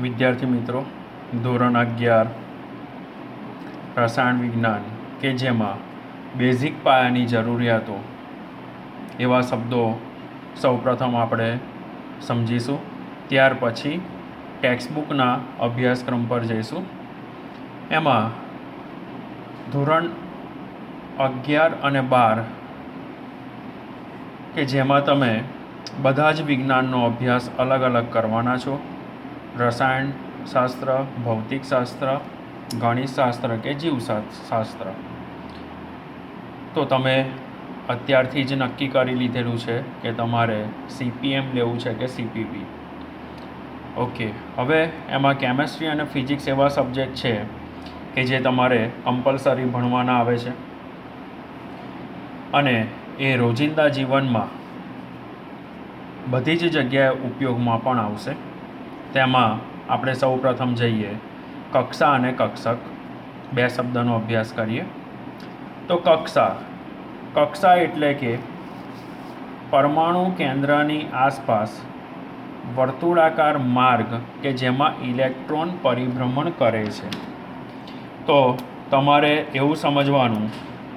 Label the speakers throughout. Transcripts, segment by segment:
Speaker 1: વિદ્યાર્થી મિત્રો, ધોરણ 11 રસાયણ વિજ્ઞાન કે જેમાં બેઝિક પાયાની જરૂરિયાતો એવા શબ્દો સૌપ્રથમ આપણે સમજીશું. ત્યાર પછી ટેક્સ્ટબુકના અભ્યાસક્રમ પર જઈશું. એમાં ધોરણ 11 અને 12 કે જેમાં તમે બધા જ વિજ્ઞાનનો અભ્યાસ અલગ અલગ કરવાના છો. રસાયણ શાસ્ત્ર, ભૌતિક શાસ્ત્ર, ગણિત શાસ્ત્ર કે જીવશાસ્ત્ર. તો તમે અત્યારથી જ નક્કી કરી લીધેલું છે કે તમારે CPM લેવું છે કે CPP. ઓકે, હવે એમાં કેમેસ્ટ્રી અને ફિઝિક્સ એવા સબ્જેક્ટ છે કે જે તમારે કમ્પલસરી ભણવાના આવે છે અને એ રોજિંદા જીવનમાં બધી જ જગ્યાએ ઉપયોગમાં પણ આવશે. તેમાં આપણે સૌ પ્રથમ જઈએ કક્ષા અને કક્ષક, બે શબ્દનો અભ્યાસ કરીએ. તો કક્ષા એટલે કે પરમાણુ કેન્દ્રની આસપાસ વર્તુળાકાર માર્ગ કે જેમાં ઇલેક્ટ્રોન પરિભ્રમણ કરે છે. તો તમારે એવું સમજવાનું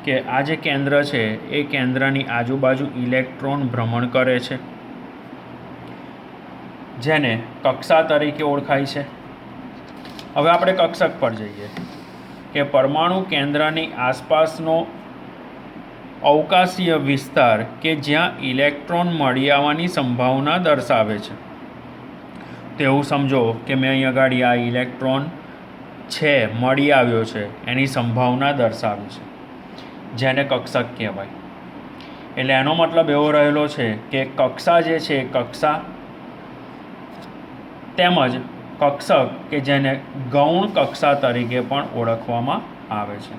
Speaker 1: કે આ જે કેન્દ્ર છે એ કેન્દ્રની આજુબાજુ ઇલેક્ટ્રોન ભ્રમણ કરે છે, જેને કક્ષા તરીકે ઓળખાય છે. હવે આપણે કક્ષક પર જઈએ કે પરમાણુ કેન્દ્રની આસપાસનો અવકાશીય વિસ્તાર કે જ્યાં ઇલેક્ટ્રોન મળી આવવાની સંભાવના દર્શાવે છે. તો એવું સમજો કે મેં અહીં આગળ આ ઇલેક્ટ્રોન છે, મળી આવ્યો છે, એની સંભાવના દર્શાવી છે, જેને કક્ષક કહેવાય. એટલે એનો મતલબ એવો રહેલો છે કે કક્ષા જે છે કક્ષા તેમજ કક્ષક કે જેને ગૌણ કક્ષા તરીકે પણ ઓળખવામાં આવે છે.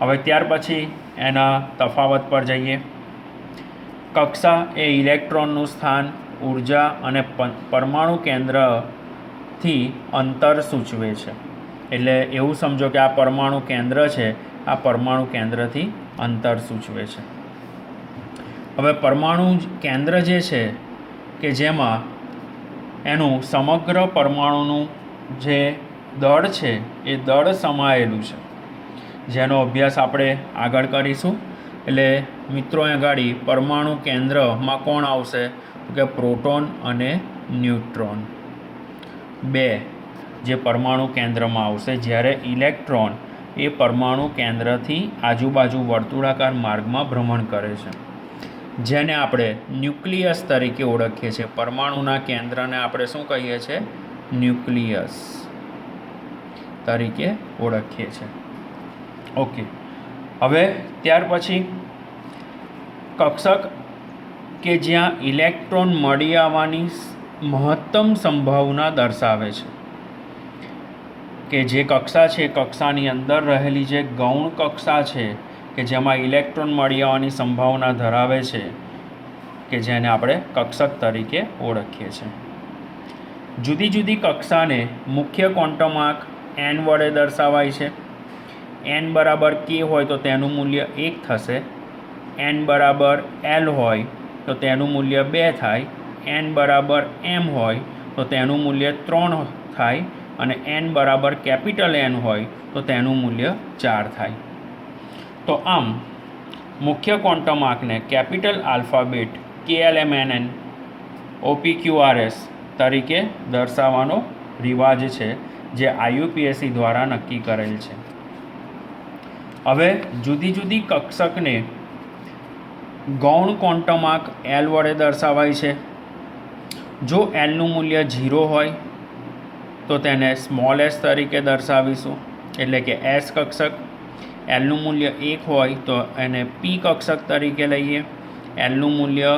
Speaker 1: હવે ત્યાર પછી એના તફાવત પર જઈએ. કક્ષા એ ઇલેક્ટ્રોનનું સ્થાન, ઉર્જા અને પરમાણુ કેન્દ્રથી અંતર સૂચવે છે. એટલે એવું સમજો કે આ પરમાણુ કેન્દ્ર છે, આ પરમાણુ કેન્દ્રથી અંતર સૂચવે છે. હવે પરમાણુ કેન્દ્ર જે છે કે જેમાં એનું સમગ્ર પરમાણુનું જે દળ છે એ દળ સમાયેલું છે, જેનો અભ્યાસ આપણે આગળ કરીશું. એટલે મિત્રો આગળ પરમાણુ કેન્દ્રમાં કોણ આવશે કે પ્રોટોન અને ન્યુટ્રોન બે જે પરમાણુ કેન્દ્રમાં આવશે, જ્યારે ઇલેક્ટ્રોન એ પરમાણુ કેન્દ્રથી આજુબાજુ વર્તુળાકાર માર્ગમાં ભ્રમણ કરે છે, જેને આપણે ન્યુક્લિયસ તરીકે ઓળખીએ છીએ. પરમાણુના કેન્દ્રને આપણે શું કહીએ છીએ? ન્યુક્લિયસ તરીકે ઓળખીએ છીએ. ઓકે, હવે ત્યાર પછી કક્ષક કે જ્યાં ઇલેક્ટ્રોન મળી આવવાની મહત્તમ સંભાવના દર્શાવે છે. કે જે કક્ષા છે કક્ષાની અંદર રહેલી જે ગૌણ કક્ષા છે કે જેમાં ઇલેક્ટ્રોન મળી આવવાની સંભાવના ધરાવે છે, કે જેને આપણે કક્ષક તરીકે ઓળખીએ છીએ. જુદી જુદી કક્ષાને મુખ્ય ક્વોન્ટમ આંક n વડે દર્શાવાય છે. n બરાબર k હોય તો તેનું મૂલ્ય 1 થશે, n બરાબર l હોય તો તેનું મૂલ્ય 2 થાય, n બરાબર m હોય તો તેનું મૂલ્ય 3 થાય અને n બરાબર N હોય તો તેનું મૂલ્ય 4 થાય. તો આમ મુખ્ય ક્વોન્ટમ આંકને કેપિટલ આલ્ફાબેટ KLMNN OPQRS તરીકે દર્શાવવાનો રિવાજ છે, જે IUPAC દ્વારા નક્કી કરેલ છે. હવે જુદી જુદી કક્ષકને ગૌણ ક્વોન્ટમ આંક L વડે દર્શાવાય છે. જો Lનું મૂલ્ય 0 હોય તો તેને સ્મોલ s તરીકે દર્શાવીશું, એટલે કે S કક્ષક. Lનું મૂલ્ય 1 હોય તો એને P કક્ષક તરીકે લઈએ. Lનું મૂલ્ય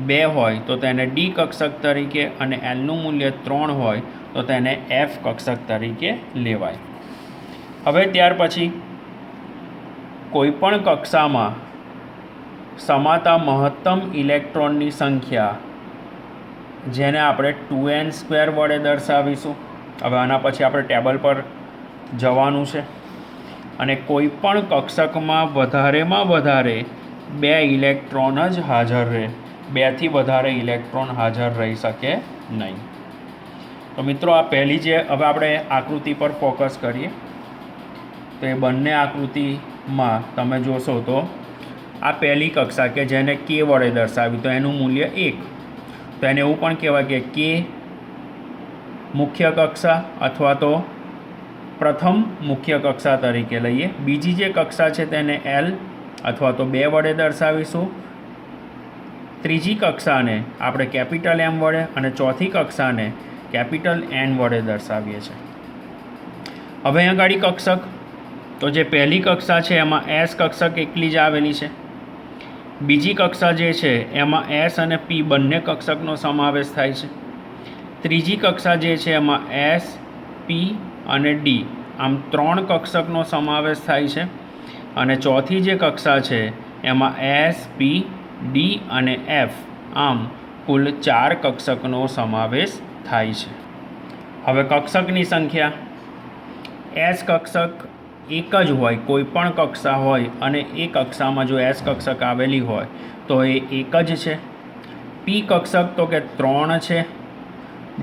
Speaker 1: 2 હોય તો તેને D કક્ષક તરીકે, અને Lનું મૂલ્ય 3 હોય તો તેને F કક્ષક તરીકે લેવાય. હવે ત્યાર પછી કોઈપણ કક્ષામાં સમાતા મહત્તમ ઇલેક્ટ્રોનની સંખ્યા, જેને આપણે 2n² વડે દર્શાવીશું. હવે આના પછી આપણે ટેબલ પર જવાનું છે. અને કોઈ પણ કક્ષકમાં વધારેમાં વધારે 2 ઇલેક્ટ્રોન જ હાજર રહે, 2થી વધારે ઇલેક્ટ્રોન હાજર રહી શકે નહીં. તો મિત્રો આ પહેલી જે હવે આપણે આકૃતિ પર ફોકસ કરીએ તો એ બંને આકૃતિમાં તમે જોશો તો આ પહેલી કક્ષા કે જેને કે વડે દર્શાવી તો એનું મૂલ્ય 1, તો એને એવું પણ કહેવાય કે કે મુખ્ય કક્ષા અથવા તો પ્રથમ મુખ્ય કક્ષા તરીકે લઈએ. બીજી જે કક્ષા છે તેને L અથવા તો 2 વડે દર્શાવીશું. ત્રીજી કક્ષાને આપણે કેપિટલ M વડે અને ચોથી કક્ષાને કેપિટલ N વડે દર્શાવીએ છીએ. હવે અહીં આગળ કક્ષક તો જે પહેલી કક્ષા છે એમાં S કક્ષક એકલી જ આવેલી છે. બીજી કક્ષા જે છે એમાં S અને P બંને કક્ષકનો સમાવેશ થાય છે. ત્રીજી કક્ષા જે છે એમાં S, P અને D આમ 3 કક્ષકનો સમાવેશ થાય છે. અને ચોથી જે કક્ષા છે એમાં S, P, D અને F આમ કુલ 4 કક્ષકનો સમાવેશ થાય છે. હવે કક્ષકની સંખ્યા S કક્ષક એક જ હોય, કોઈ પણ કક્ષા હોય અને એ કક્ષામાં જો S કક્ષક આવેલી હોય તો એ એક જ છે. P કક્ષક તો કે 3 છે,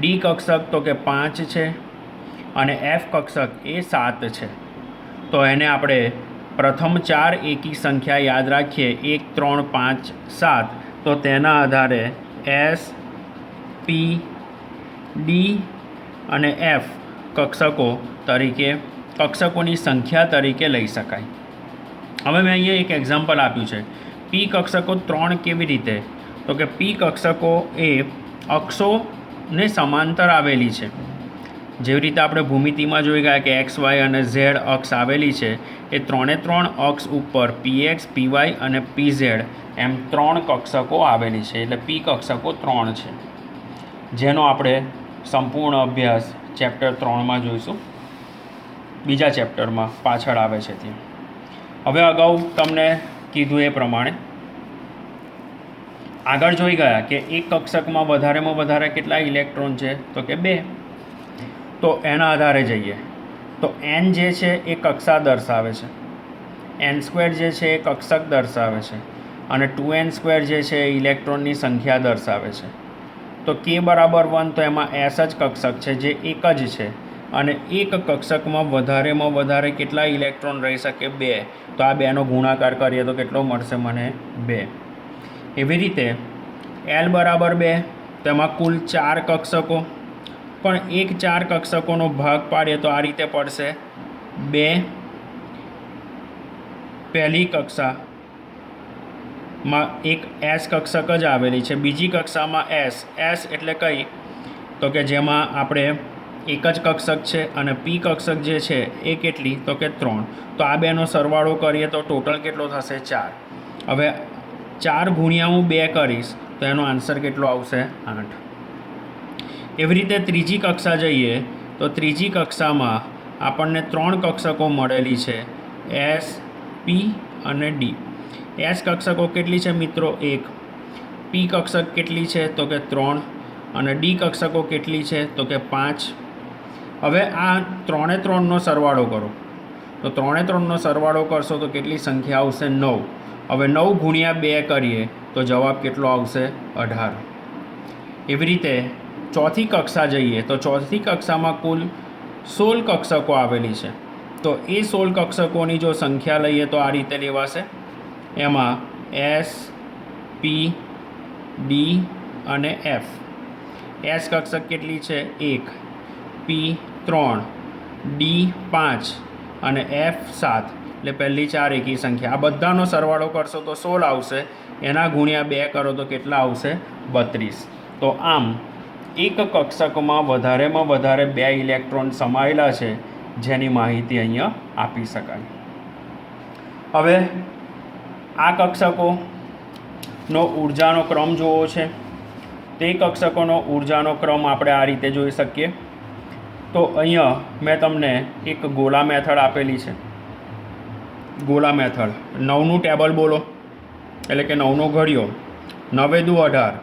Speaker 1: D કક્ષક તો કે 5 છે અને F કક્ષક એ 7 છે. તો એને આપણે પ્રથમ 4 એકી સંખ્યા યાદ રાખીએ 1, 3, 5, 7 તો તેના આધારે S, P, D અને F કક્ષકોની સંખ્યા તરીકે લઈ શકાય. હવે મેં અહીંયા એક એક્ઝામ્પલ આપ્યું છે. P કક્ષકો 3 કેવી રીતે? તો કે P કક્ષકો એ અક્ષોને સમાંતર આવેલી છે. જેવી રીતે આપણે ભૂમિતિમાં જોઈ ગયા કે XY અને Z અક્ષ આવેલી છે એ 3 અક્ષ ઉપર PX, PY અને PZ એમ 3 કક્ષકો આવેલી છે. એટલે P કક્ષકો 3 છે, જેનો આપણે સંપૂર્ણ અભ્યાસ ચેપ્ટર 3માં જોઈશું. બીજા ચેપ્ટરમાં પાછળ આવે છે ત્યાં. હવે અગાઉ તમને કીધું એ પ્રમાણે આગળ જોઈ ગયા કે એક કક્ષકમાં વધારેમાં વધારે કેટલા ઇલેક્ટ્રોન છે? તો કે 2. તો એના આધારે જઈએ તો N જે છે એ કક્ષા દર્શાવે છે, N² જે છે એ કક્ષક દર્શાવે છે અને 2n² જે છે એ ઇલેક્ટ્રોનની સંખ્યા દર્શાવે છે. તો K બરાબર 1 તો એમાં S જ કક્ષક છે જે એક જ છે અને એક કક્ષકમાં વધારે કેટલા ઇલેક્ટ્રોન રહી શકે? 2. તો આ 2નો ગુણાકાર કરીએ તો કેટલો મળશે મને? 2. એવી રીતે L બરાબર 2 તેમાં કુલ 4 કક્ષકો, પણ એક 4 કક્ષકોનો ભાગ પાડીએ તો આ રીતે પડશે 2. પહેલી કક્ષામાં એક S કક્ષક જ આવેલી છે, બીજી કક્ષામાં S એટલે કઈ? તો કે જેમાં આપણે એક જ કક્ષક છે અને P કક્ષક જે છે એ કેટલી? તો કે 3. તો આ 2નો સરવાળો કરીએ તો ટોટલ કેટલો થશે? 4. હવે 4 ગુણ્યા હું 2 કરીશ તો એનો આન્સર કેટલો આવશે? 8. એવી રીતે ત્રીજી કક્ષા જઈએ તો ત્રીજી કક્ષામાં આપણને 3 કક્ષકો મળેલી છે, S, P અને D. S કક્ષકો કેટલી છે મિત્રો? 1. P કક્ષક કેટલી છે? તો કે 3. અને D કક્ષકો કેટલી છે? તો કે 5. હવે આ 3નો સરવાળો કરો તો 3નો સરવાળો કરશો તો કેટલી સંખ્યા આવશે? 9. હવે 9 ગુણ્યા 2 કરીએ તો જવાબ કેટલો આવશે? 18. એવી રીતે ચોથી કક્ષા જઈએ તો ચોથી કક્ષામાં કુલ 16 કક્ષકો આવેલી છે. તો એ 16 કક્ષકોની જો સંખ્યા લઈએ તો આ રીતે લેવાશે. એમાં S, P, D અને F. S કક્ષક કેટલી છે? 1. P 3, D 5 અને F 7. એટલે પહેલી 4 એકી સંખ્યા. આ બધાનો સરવાળો કરશો તો 16 આવશે, એના ગુણ્યા 2 કરો તો કેટલા આવશે? 32. તો આમ એક કક્ષકમાં વધારેમાં વધારે 2 ઇલેક્ટ્રોન સમાયેલા છે, જેની માહિતી અહીંયા આપી શકાય. હવે આ કક્ષકોનો ઉર્જાનો ક્રમ જોવો છે. તે કક્ષકોનો ઉર્જાનો ક્રમ આપણે આ રીતે જોઈ શકીએ. તો અહીંયા મેં તમને એક ગોલા મેથડ આપેલી છે. ગોલા મેથડ 9નું ટેબલ બોલો એટલે કે 9નો ઘડિયો. 9 દુ 18.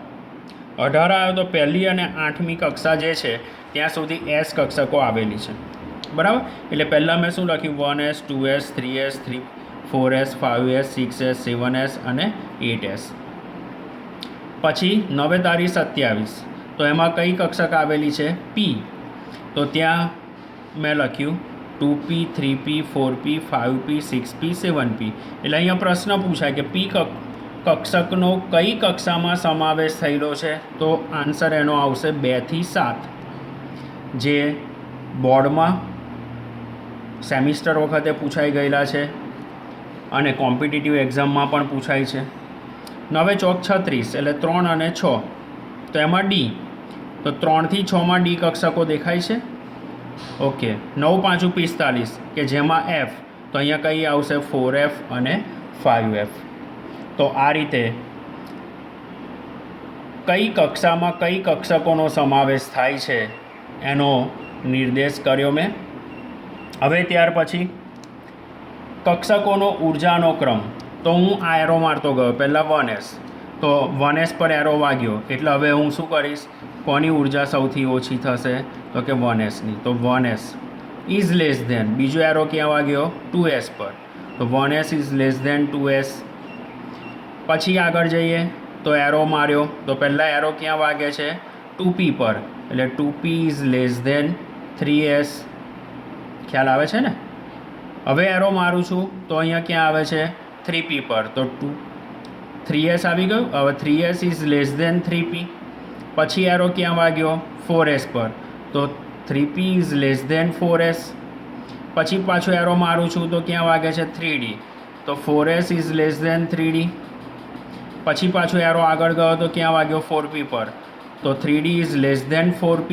Speaker 1: 18 આવ્યો તો પહેલી અને 8મી કક્ષા જે છે ત્યાં સુધી S કક્ષકો આવેલી છે, બરાબર. એટલે પહેલાં મેં શું લખ્યું? 1S, 2S, 3S, 4S, 5S, 6S, 7S અને 8S. પછી 9 તારી 27 તો એમાં કઈ કક્ષક આવેલી છે? P. તો ત્યાં મેં લખ્યું 2p 3p 4p 5p 6p 7p. એટલે અહીંયા પ્રશ્ન પૂછાય કે પી કક્ષકનો કઈ કક્ષામાં સમાવેશ થયેલો છે? તો આન્સર એનો આવશે 2 થી 7, જે બોર્ડમાં સેમિસ્ટર વખતે પૂછાઈ ગયેલા છે અને કોમ્પિટિટિવ એક્ઝામમાં પણ પૂછાય છે. 9 ચોક 36 એટલે 3 અને 6, તો એમાં ડી, તો 3 થી 6માં ડી કક્ષકો દેખાય છે. ઓકે, 9 5 45 કે જેમાં એફ, તો અહીંયા કઈ આવશે 4f અને 5f. તો આ રીતે કઈ કક્ષામાં કઈ કક્ષકોનો સમાવેશ થાય છે એનો નિર્દેશ કર્યો મેં. હવે ત્યાર પછી કક્ષકોનો ઉર્જાનો ક્રમ. તો હું આ એરો મારતો ગયો પહેલાં 1s, તો 1s પર એરો વાગ્યો એટલે હવે હું શું કરીશ? કોની ઉર્જા સૌથી ઓછી થશે? તો કે 1sની. તો 1s ઇઝ લેસ ધેન, બીજો એરો ક્યાં વાગ્યો? 2s પર, તો 1s is less than 2s. પછી આગળ જઈએ તો એરો માર્યો, તો પહેલાં એરો ક્યાં વાગે છે? 2p પર, એટલે 2p is less than 3s. ખ્યાલ આવે છે ને? હવે એરો મારું છું તો અહીંયા ક્યાં આવે છે? 3p પર, તો 3s આવી ગયું. હવે 3s is less than 3p. પછી એરો ક્યાં વાગ્યો? 4s પર, તો 3p is less than 4s. પછી પાછો એરો મારું છું તો ક્યાં વાગે છે? 3d, તો 4s is less than 3d. પછી પાછો એરો આગળ ગયો તો ક્યાં વાગ્યો? 4p પર, તો 3d is less than 4p.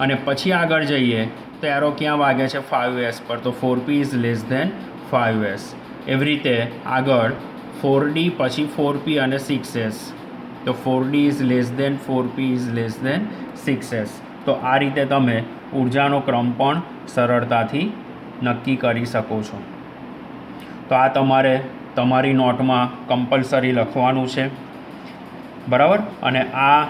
Speaker 1: અને પછી આગળ જઈએ તો એરો ક્યાં વાગે છે? 5s પર, તો 4p is less than 5s. એવી રીતે આગળ 4d, પછી 4p અને 6s, તો 4d is less than 4p is less than 6s. તો આ રીતે તમે ઉર્જાનો ક્રમ પણ સરળતાથી નક્કી કરી શકો છો. તો આ તમારે તમારી નોટમાં કમ્પલસરી લખવાનું છે, બરાબર. અને આ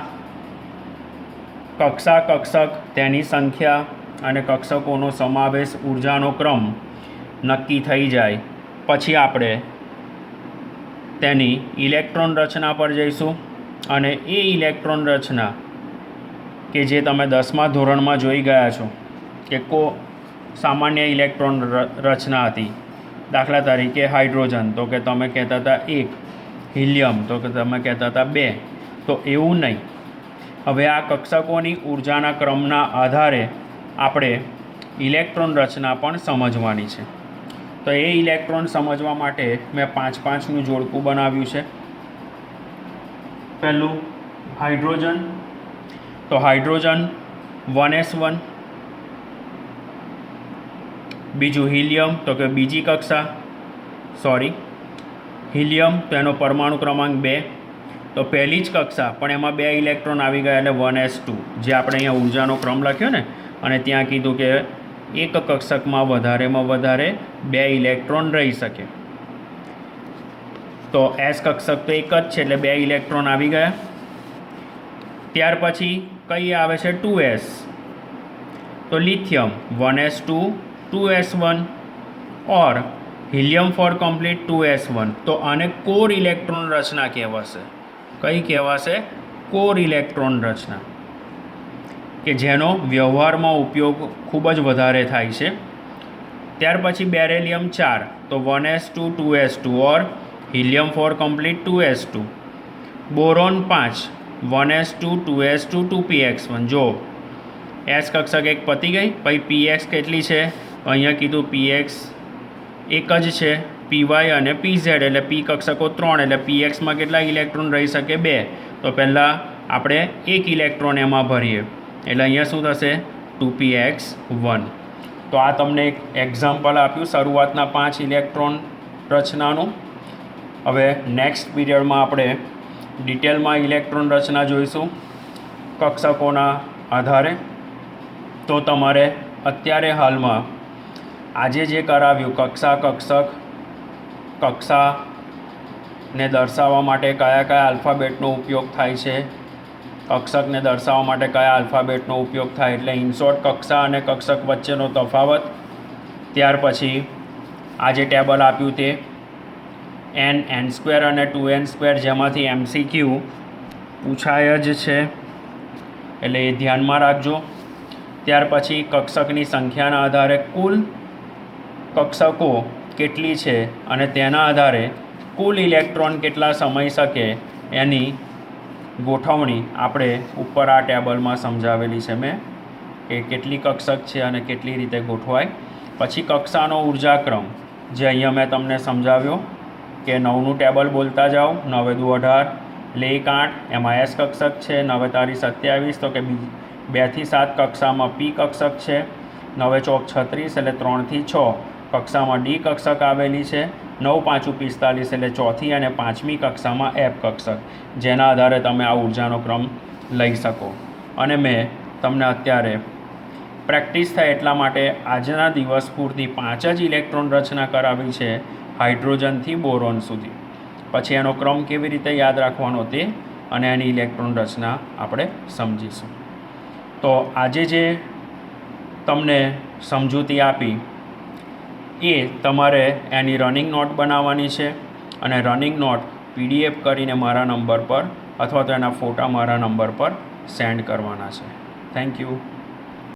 Speaker 1: કક્ષક, તેની સંખ્યા અને કક્ષકોનો સમાવેશ, ઉર્જાનો ક્રમ નક્કી થઈ જાય પછી આપણે તેની ઇલેક્ટ્રોન રચના પર જઈશું. અને એ ઇલેક્ટ્રોન રચના કે જે તમે 10મા ધોરણમાં જોઈ ગયા છો કે સામાન્ય ઇલેક્ટ્રોન રચના હતી. દાખલા તરીકે હાઇડ્રોજન, તો કે તમે કહેતા હતા 1, હિલિયમ, તો કે તમે કહેતા હતા 2. તો એવું નહીં. હવે આ કક્ષકોની ઉર્જાના ક્રમના આધારે આપણે ઇલેક્ટ્રોન રચના પણ સમજવાની છે. તો એ ઇલેક્ટ્રોન સમજવા માટે મેં 5-5નું જોડકું બનાવ્યું છે. પહેલું હાઇડ્રોજન, તો હાઇડ્રોજન 1s1. બીજું હિલિયમ, તો કે બીજી કક્ષા, હિલિયમ, તો એનો પરમાણુ ક્રમાંક 2. તો પહેલી જ કક્ષા પણ એમાં 2 ઇલેક્ટ્રોન આવી ગયા એટલે 1s2, જે આપણે અહીંયા ઉર્જાનો ક્રમ લખ્યો ને, અને ત્યાં કીધું કે એક કક્ષકમાં વધારેમાં વધારે 2 ઇલેક્ટ્રોન રહી શકે. તો એસ કક્ષક તો એક જ છે એટલે 2 ઇલેક્ટ્રોન આવી ગયા. ત્યાર પછી કઈ આવે છે? 2s, તો લિથિયમ 1s2 2s1 ઓર હિલિયમ ફોર કમ્પ્લીટ 2s1. તો આને કોર ઇલેક્ટ્રોન રચના કહેવાશે. કઈ કહેવાશે? કોર ઇલેક્ટ્રોન રચના, કે જેનો વ્યવહારમાં ઉપયોગ ખૂબ જ વધારે થાય છે. ત્યાર પછી બેરેલિયમ 4, તો 1s2 2s2 or helium four complete 2s2. Boron 5, 1s2 2s2 2px1. જો એસ કક્ષક એક પતી ગઈ, પછી px કેટલી છે? અહીંયા કીધું px એક જ છે, py અને pz, એટલે p કક્ષકો 3, એટલે pxમાં કેટલા ઇલેક્ટ્રોન રહી શકે? 2. તો પહેલાં આપણે 1 ઇલેક્ટ્રોન એમાં ભરીએ એટલે અહીંયા શું થશે? 2px1. તો આ તમને એક એક્ઝામ્પલ આપ્યું શરૂઆતના 5 ઇલેક્ટ્રોન રચનાનું. હવે નેક્સ્ટ પીરિયડમાં આપણે ડિટેલમાં ઇલેક્ટ્રોન રચના જોઈશું કક્ષકોના આધારે. તો તમારે અત્યારે હાલમાં આજે જે કરાવ્યું કક્ષાને દર્શાવવા માટે કયા કયા આલ્ફાબેટનો ઉપયોગ થાય છે, કક્ષકને દર્શાવવા માટે કયા આલ્ફાબેટનો ઉપયોગ થાય, એટલે ઇનશોર્ટ કક્ષા અને કક્ષક વચ્ચેનો તફાવત. ત્યાર પછી આ જે ટેબલ આપ્યું તે n² અને 2n², જેમાંથી MCQ પૂછાય જ છે એટલે એ ધ્યાનમાં રાખજો. ત્યાર પછી કક્ષકની સંખ્યાના આધારે કુલ કક્ષકો કેટલી છે અને તેના આધારે કુલ ઇલેક્ટ્રોન કેટલા સમય શકે એની ગોઠવણી આપણે ઉપર આ ટેબલમાં સમજાવેલી છે મેં કે કેટલી કક્ષક છે અને કેટલી રીતે ગોઠવાય. પછી કક્ષાનો ઉર્જાક્રમ જે અહીંયા મેં તમને સમજાવ્યો કે 9નું ટેબલ બોલતા જાઓ. 9 દુ 18, એટલે 1 8, એમાં એસ કક્ષક છે. 9 તારી 27, તો કે 2 થી 7 કક્ષામાં પી કક્ષક છે. 9 ચોક 36, એટલે 3 થી 6 કક્ષામાં ડી કક્ષક આવેલી છે. 9 પાંચું 45, એટલે ચોથી અને 5મી કક્ષામાં એફ કક્ષક, જેના આધારે તમે આ ઉર્જાનો ક્રમ લઈ શકો. અને મેં તમને અત્યારે પ્રેક્ટિસ થાય એટલા માટે આજના દિવસ પૂરતી 5 જ ઇલેક્ટ્રોન રચના કરાવી છે, હાઇડ્રોજનથી બોરોન સુધી. પછી એનો ક્રમ કેવી રીતે યાદ રાખવાનો તે અને એની ઇલેક્ટ્રોન રચના આપણે સમજીશું. તો આજે જે તમને સમજૂતી આપી એ તમારે એની રનિંગ નોટ બનાવવાની છે અને રનિંગ નોટ PDF કરીને મારા નંબર પર અથવા તો એના ફોટા મારા નંબર પર સેન્ડ કરવાના છે. Thank you.